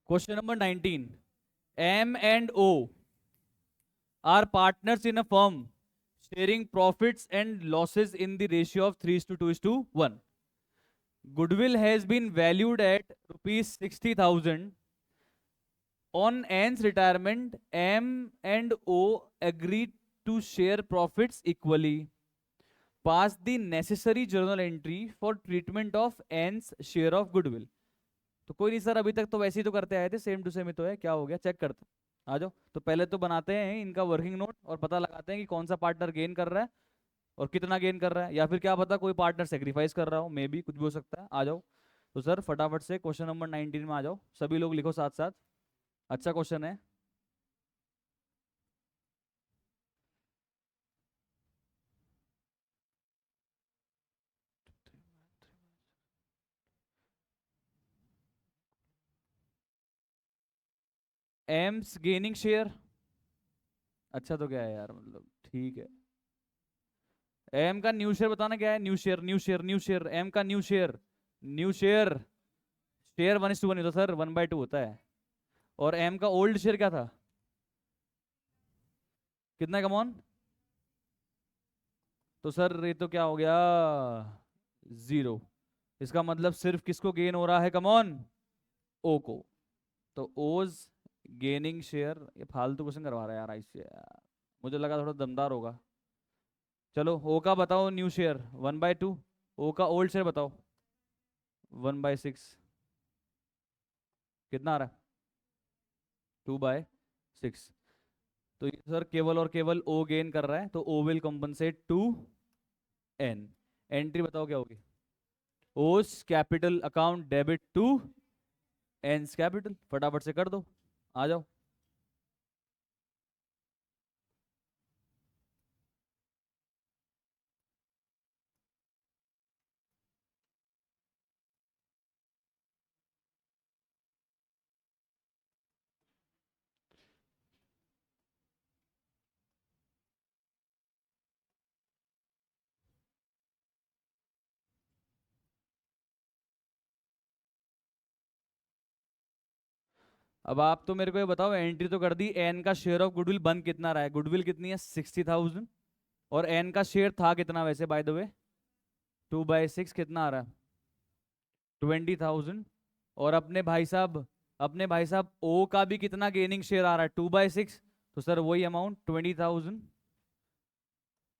Question number 19. M and O are partners in a firm sharing profits and losses in the ratio of 3:2:1. Goodwill has been valued at rupees 60,000. On N's retirement, M and O agreed to share profits equally. Pass the necessary journal entry for treatment of N's share of goodwill. तो कोई नहीं sir, अभी तक तो वैसे ही तो करते आए थे, सेम टू सेम ही तो है, क्या हो गया, चेक करते आ जाओ। तो पहले तो बनाते हैं इनका वर्किंग नोट और पता लगाते हैं कि कौन सा पार्टनर गेन कर रहा है और कितना गेन कर रहा है, या फिर क्या पता कोई पार्टनर सेक्रीफाइस कर रहा हो, मे बी कुछ भी हो सकता है। आ जाओ तो सर फटाफट से क्वेश्चन नंबर 19 में आ जाओ, सभी लोग लिखो साथ साथ। अच्छा क्वेश्चन है। AIIMS gaining share. अच्छा तो क्या है यार, मतलब ठीक है। एम का न्यू शेयर बताना क्या है, new share new share new share, M का new share. New share, share 1:1 होता सर, 1/2 होता है। और एम का ओल्ड शेयर क्या था, कितना, कमॉन। तो सर ये तो क्या हो गया, जीरो। इसका मतलब सिर्फ किसको गेन हो रहा है, कमॉन, ओ को। तो ओज गेनिंग शेयर, ये फालतू क्वेश्चन करवा रहा है यार ऐसे यार, मुझे लगा थोड़ा दमदार होगा। चलो ओ का बताओ न्यू शेयर 1/2, ओ का ओल्ड शेयर बताओ 1/6, कितना आ रहा है, 2/6। तो ये सर केवल और केवल ओ गेन कर रहा है, तो O will compensate to N. Entry बताओ क्या होगी, O's capital account debit to N's capital, फटाफट से कर दो, आ जाओ। अब आप तो मेरे को ये बताओ, एंट्री तो कर दी, एन का शेयर ऑफ गुडविल बन कितना रहा है, गुडविल कितनी है 60,000, और एन का शेयर था कितना वैसे बाय द वे, 2/6, कितना आ रहा है 20,000। और अपने भाई साहब ओ का भी कितना गेनिंग शेयर आ रहा है 2/6, तो सर वही अमाउंट 20,000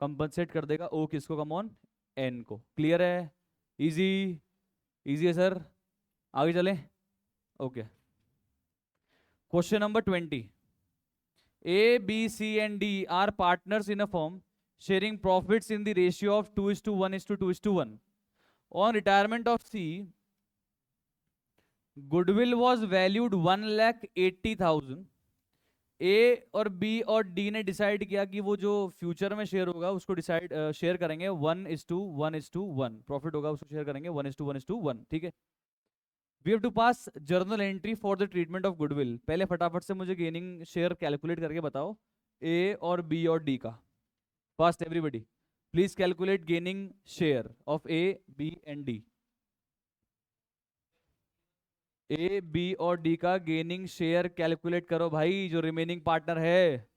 कंपनसेट कर देगा ओ किसको, कम ऑन, एन को। क्लियर है, इजी, इजी है सर, आगे चले। Okay, question number 20. A, B, C, and D are partners in a firm sharing profits in the ratio of 2:1:2:1. On retirement of C, goodwill was valued 1,80,000. ए और B और D ने decide किया कि वो जो फ्यूचर में शेयर होगा उसको डिसाइड शेयर करेंगे 1:1:1, प्रॉफिट होगा उसको शेयर करेंगे 1:1:1, ठीक है। We have to pass journal entry for the treatment of goodwill. पहले फटाफट से मुझे गेनिंग शेयर कैलकुलेट करके बताओ ए और बी और डी का। Fast everybody, please calculate gaining share of A, B and D. A, B और डी का गेनिंग शेयर कैलकुलेट करो भाई, जो रिमेनिंग पार्टनर है।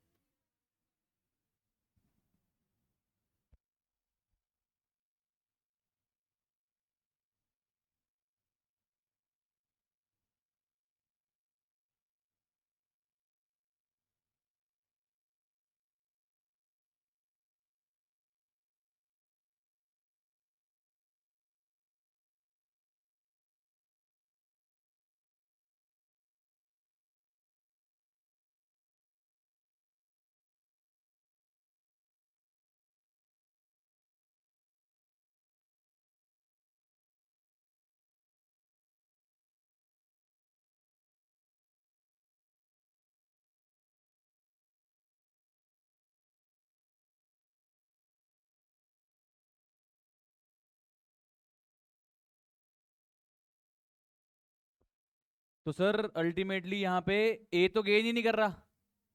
तो सर अल्टीमेटली यहाँ पे ए तो गेन ही नहीं कर रहा,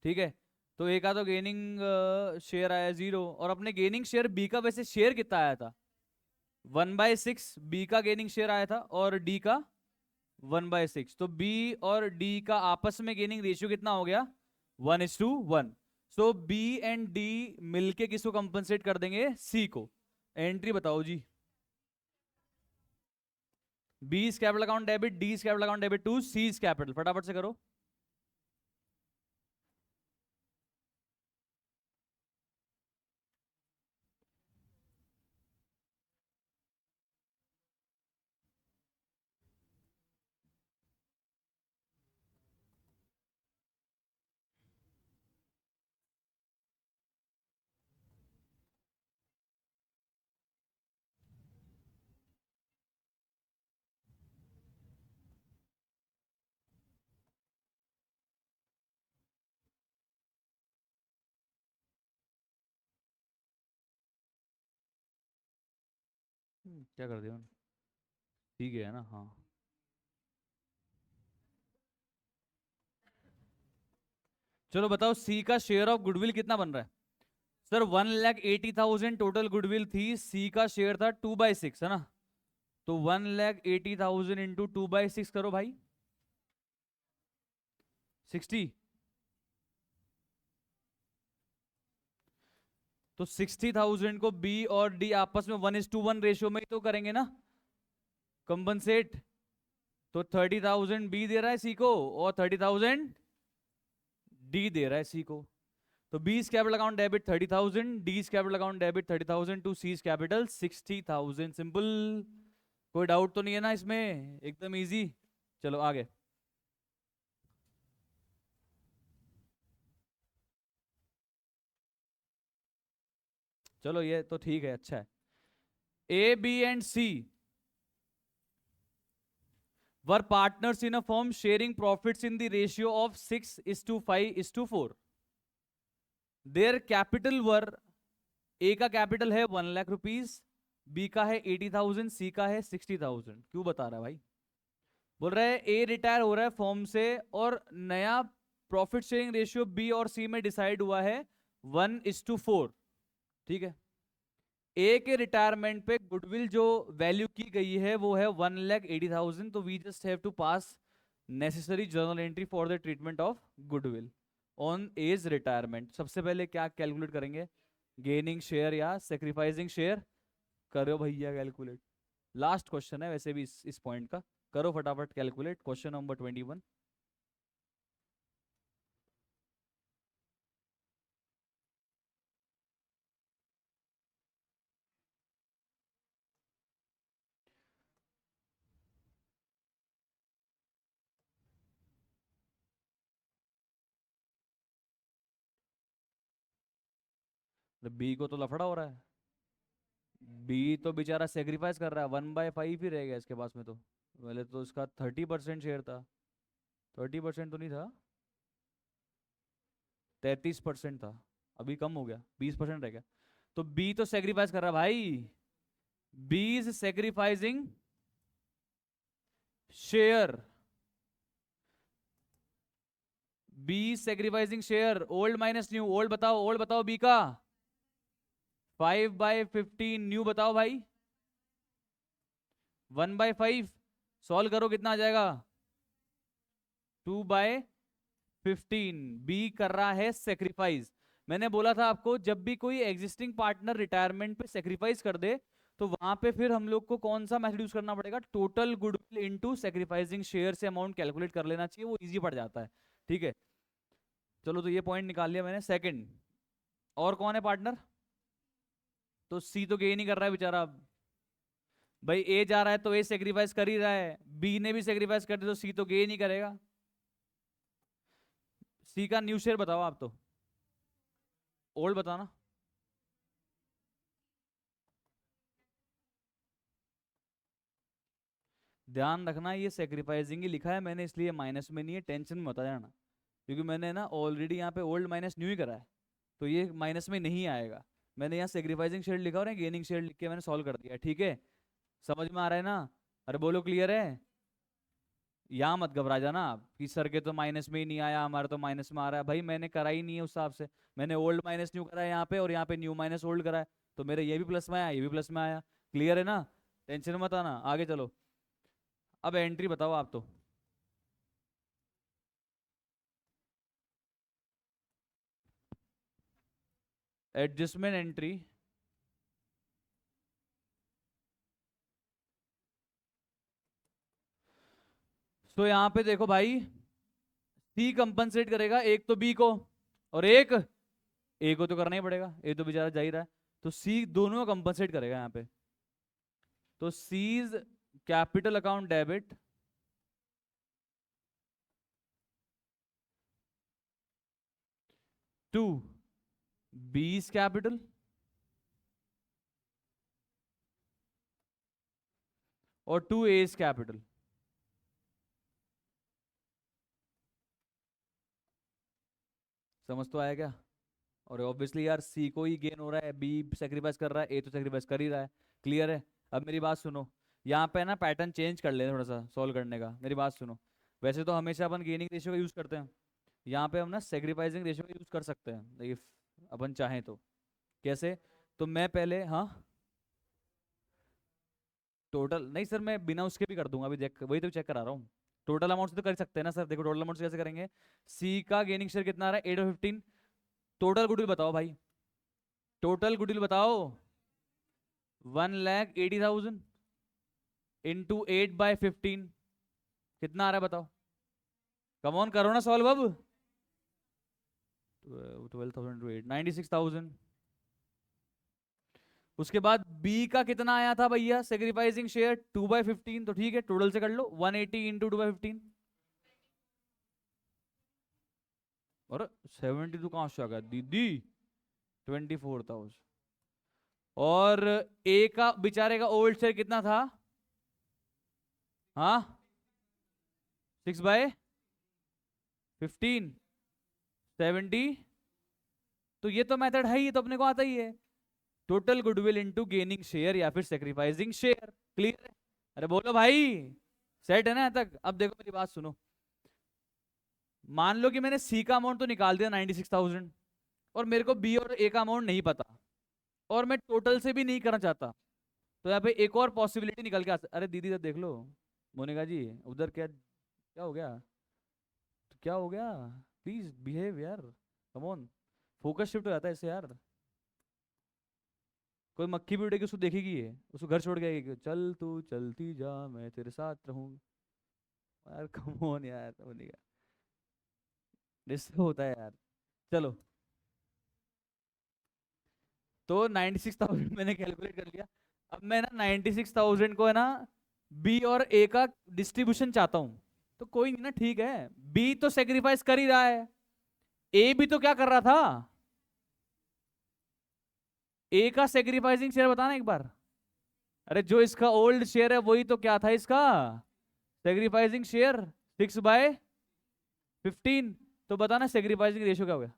ठीक है। तो ए का तो गेनिंग शेयर आया 0, और अपने गेनिंग शेयर बी का वैसे शेयर कितना आया था 1/6, बी का गेनिंग शेयर आया था, और डी का 1/6। तो बी और डी का आपस में गेनिंग रेशियो कितना हो गया? 1:1। सो बी एंड डी मिलके किसको कंपनसेट कर देंगे? सी को। एंट्री बताओ जी। B is capital account debit, D is capital account debit to C is capital. फटाफट से करो। क्या कर दिया? ठीक है ना? हाँ। चलो बताओ सी का शेयर ऑफ गुडविल कितना बन रहा है? सर 1,80,000 टोटल गुडविल थी, सी का शेयर था 2/6, है ना? तो 1,80,000 इंटू 2/6 करो भाई, 60। तो 60,000 को बी और डी आपस में 1:1 रेशियो में ही तो करेंगे ना कंपनसेट। तो 30,000 बी दे रहा है सी को और 30,000 डी दे रहा है सी को। तो B is capital account debit 30,000, D is capital account debit 30,000 to C is capital 60,000। Simple. कोई डाउट तो नहीं है ना इसमें? एकदम इजी। चलो आगे। चलो ये तो ठीक है, अच्छा है। A B and C were partners in a firm sharing profits in the ratio of 6:5:4। Their capital were, A का कैपिटल है 1,00,000 रुपीज, बी का है 80,000, सी का है 60,000। क्यों बता रहा है भाई? बोल रहा है ए रिटायर हो रहा है फर्म से और नया प्रॉफिट शेयरिंग रेशियो बी और सी में डिसाइड हुआ है 1:4। ठीक है। ए के रिटायरमेंट पे गुडविल जो वैल्यू की गई है वो है 1,80,000। तो we just have to pass necessary journal entry for the treatment of goodwill on A's retirement. सबसे पहले क्या कैलकुलेट करेंगे? गेनिंग शेयर या सेक्रीफाइसिंग शेयर? करो भैया कैलकुलेट। लास्ट क्वेश्चन है वैसे भी इस पॉइंट का। करो फटाफट कैलकुलेट, क्वेश्चन नंबर 21। बी को तो लफड़ा हो रहा है। बी तो बेचारा सेक्रीफाइस कर रहा है, 1/5 ही रह गया इसके पास में। तो पहले तो इसका 30% शेयर था। 30% तो नहीं था, 33% था। अभी कम हो गया, 20% रह गया। तो बी तो सेक्रीफाइस कर रहा है भाई। B is sacrificing share. B sacrificing share. Old minus new. Old बताओ, ओल्ड बताओ बी का। 5/15। न्यू बताओ भाई। 1/5। सॉल्व करो कितना आ जाएगा? 2/15। बी कर रहा है सेक्रीफाइस। मैंने बोला था आपको जब भी कोई एग्जिस्टिंग पार्टनर रिटायरमेंट पे सेक्रीफाइस कर दे तो वहां पे फिर हम लोग को कौन सा मेथड यूज करना पड़ेगा? Total goodwill into sacrificing share से अमाउंट कैलकुलेट कर लेना चाहिए, वो इजी पड़ जाता है। ठीक है। चलो तो ये पॉइंट निकाल लिया मैंने। सेकंड, और कौन है पार्टनर? तो सी तो गेन ही कर रहा है बेचारा। भाई ए जा रहा है तो ए सेक्रीफाइस कर ही रहा है, बी ने भी सेक्रीफाइस कर दिया तो सी तो गेन ही करेगा। सी का न्यू शेयर बताओ आप तो। ओल्ड बताना। ध्यान रखना ये सेक्रीफाइसिंग ही लिखा है मैंने, इसलिए माइनस में नहीं है, टेंशन में मत आ जाना। क्योंकि मैंने ना ऑलरेडी यहाँ पे ओल्ड माइनस न्यू ही करा है, तो ये माइनस में नहीं आएगा। मैंने यहाँ सेक्रीफाइसिंग शेयर लिखा और गेनिंग शेयर लिख के मैंने सॉल्व कर दिया। ठीक है, समझ में आ रहा है ना? अरे बोलो क्लियर है? यहाँ मत घबरा जाना आप कि सर के तो माइनस में ही नहीं आया, हमारा तो माइनस में आ रहा है। भाई मैंने करा ही नहीं है उस हिसाब से। मैंने ओल्ड माइनस न्यू करा है यहाँ पे, और यहाँ पे न्यू माइनस ओल्ड करा है। तो मेरे ये भी प्लस में आया, ये भी प्लस में आया। क्लियर है ना? टेंशन मत आना, आगे चलो। अब एंट्री बताओ आप तो। एडजस्टमेंट एंट्री, तो यहां पे देखो भाई, सी कंपनसेट करेगा एक तो बी को, और एक ए को तो करना ही पड़ेगा, ए तो बेचारा जा ही रहा है, तो सी दोनों को कंपनसेट करेगा यहाँ पे। तो C's capital account debit to B's capital और टू एज कैपिटल। समझ तो आया क्या? और ऑब्वियसली यार सी को ही गेन हो रहा है, बी सेक्रीफाइस कर रहा है, ए तो सेक्रीफाइस कर ही रहा है। क्लियर है? अब मेरी बात सुनो, यहाँ पे ना पैटर्न चेंज कर ले थोड़ा सा सॉल्व करने का। मेरी बात सुनो, वैसे तो हमेशा अपन गेनिंग रेशियो का यूज करते हैं, यहाँ पे हम ना सेक्रीफाइसिंग रेशियो का यूज कर सकते हैं इफ अपन चाहें तो। कैसे? तो मैं पहले, हाँ, टोटल नहीं सर, मैं बिना उसके भी कर दूंगा, अभी देख वही तो चेक करा रहा हूँ। टोटल अमाउंट से तो कर सकते हैं ना सर। देखो टोटल अमाउंट से कैसे करेंगे, सी का गेनिंग शेयर कितना आ रहा है, 8/15। टोटल गुडविल बताओ भाई, टोटल गुडविल बताओ। 1,80,000 इंटू 8/15 कितना आ रहा है बताओ। कम ऑन करो ना सॉल्व अब। 12,000 टू 8, 96,000। उसके बाद बी का कितना आया था भैया सेक्रीफाइसिंग शेयर, 2/15, तो ठीक है टोटल से कर लो, 180 इंटू 2/15। और 72 कहाँ से आ गया दीदी, 24,000। और ए का बेचारे का ओल्ड शेयर कितना था, हाँ, 6/15, 70। तो ये तो मेथड है ही, ये तो अपने को आता ही है, total goodwill into gaining share या फिर सेक्रीफाइसिंग शेयर। क्लियर है? अरे बोलो भाई, सेट है ना यहाँ तक? अब देखो मेरी बात सुनो, मान लो कि मैंने सी का अमाउंट तो निकाल दिया 96,000, और मेरे को बी और ए का अमाउंट नहीं पता, और मैं टोटल से भी नहीं करना चाहता, तो यहाँ पे एक और पॉसिबिलिटी निकल के आ अरे दीदी इधर देख लो, मोनिका जी उधर क्या क्या हो गया, तो क्या हो गया, प्लीज बिहेव यार, कम ऑन, फोकस शिफ्ट हो जाता है इससे यार। कोई मक्खी भी उड़ेगी उसको देखेगी, ये उसको घर छोड़ के आएगी, चल तू चलती जा मैं तेरे साथ रहूंगी। यार कम ऑन यार, मोनिका डिस्टर्ब होता है यार। चलो, तो 96,000 मैंने कैलकुलेट कर लिया। अब मैं ना 96,000 को है ना बी और ए का डिस्ट्रीब्यूशन चाहता हूं, तो कोई नहीं ना, ठीक है, बी तो सेक्रीफाइस कर ही रहा है, ए भी तो क्या कर रहा था, ए का सेक्रीफाइसिंग शेयर बताना एक बार। अरे जो इसका ओल्ड शेयर है वही तो क्या था इसका सेक्रीफाइसिंग शेयर, 6/15। तो बताना सेक्रीफाइसिंग रेशियो क्या हो गया,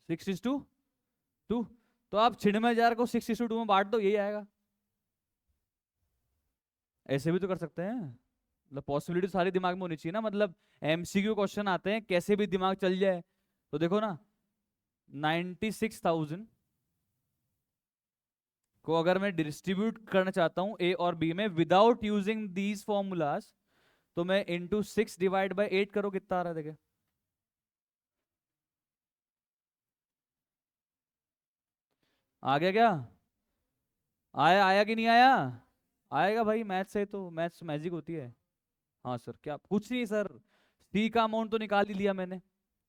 6:2। तो आप 96,000 को 6:2 में बांट दो, यही आएगा। ऐसे भी तो कर सकते हैं, मतलब पॉसिबिलिटी सारी दिमाग में होनी चाहिए ना, मतलब एमसीक्यू क्वेश्चन आते हैं कैसे भी दिमाग चल जाए। तो देखो ना, 96,000 को अगर मैं डिस्ट्रीब्यूट करना चाहता हूं ए और बी में विदाउट यूजिंग दीज फॉर्मूलाज, तो मैं इंटू 6/8 करो, कितना आ रहा है देखे। आ गया क्या? आया आया कि नहीं आया? आएगा भाई, मैथ से तो मैथ्स मैजिक होती है। हाँ सर, क्या कुछ नहीं सर, सी का अमाउंट तो निकाल ही लिया मैंने,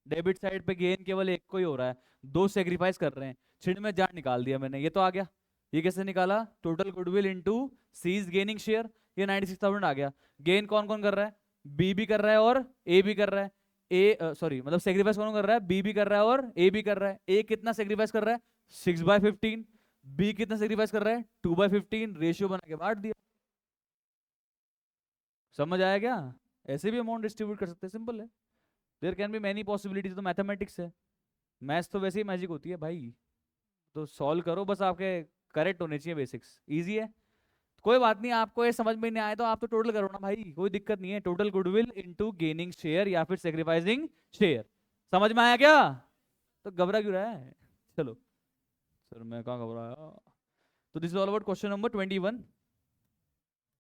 डेबिट साइड पे गेन केवल एक को ही हो रहा है, दो सेक्रीफाइस कर रहे हैं, छिड़ में जाट निकाल दिया मैंने, ये तो आ गया। ये कैसे निकाला, total goodwill into C's gaining share, ये 96,000 आ गया। गेन कौन कौन कर रहा है, बी भी कर रहा है और ए भी कर रहा है, ए सॉरी मतलब सेक्रीफाइस कौन कर रहा है, बी भी कर रहा है और ए भी कर रहा है। ए कितना सेक्रीफाइस कर रहा है, 6/15। बी कितना सेक्रीफाइस कर रहा है, 2/15, रेशियो बना के बांट दिया। समझ आया क्या? ऐसे भी अमाउंट डिस्ट्रीब्यूट कर सकते हैं, सिंपल है। There can be many possibilities, तो मैथमेटिक्स है, मैथ्स तो वैसे ही मैजिक होती है भाई। तो सॉल्व करो बस, आपके करेक्ट होने चाहिए बेसिक्स, इजी है। कोई बात नहीं, आपको ये समझ में नहीं आए तो आप तो टोटल करो ना भाई, कोई दिक्कत नहीं है, total goodwill into gaining share या फिर सेक्रीफाइसिंग शेयर। समझ में आया क्या? तो घबरा क्यों रहा है? चलो सर, मैं कहाँ घबराया। तो this is all about question number 21।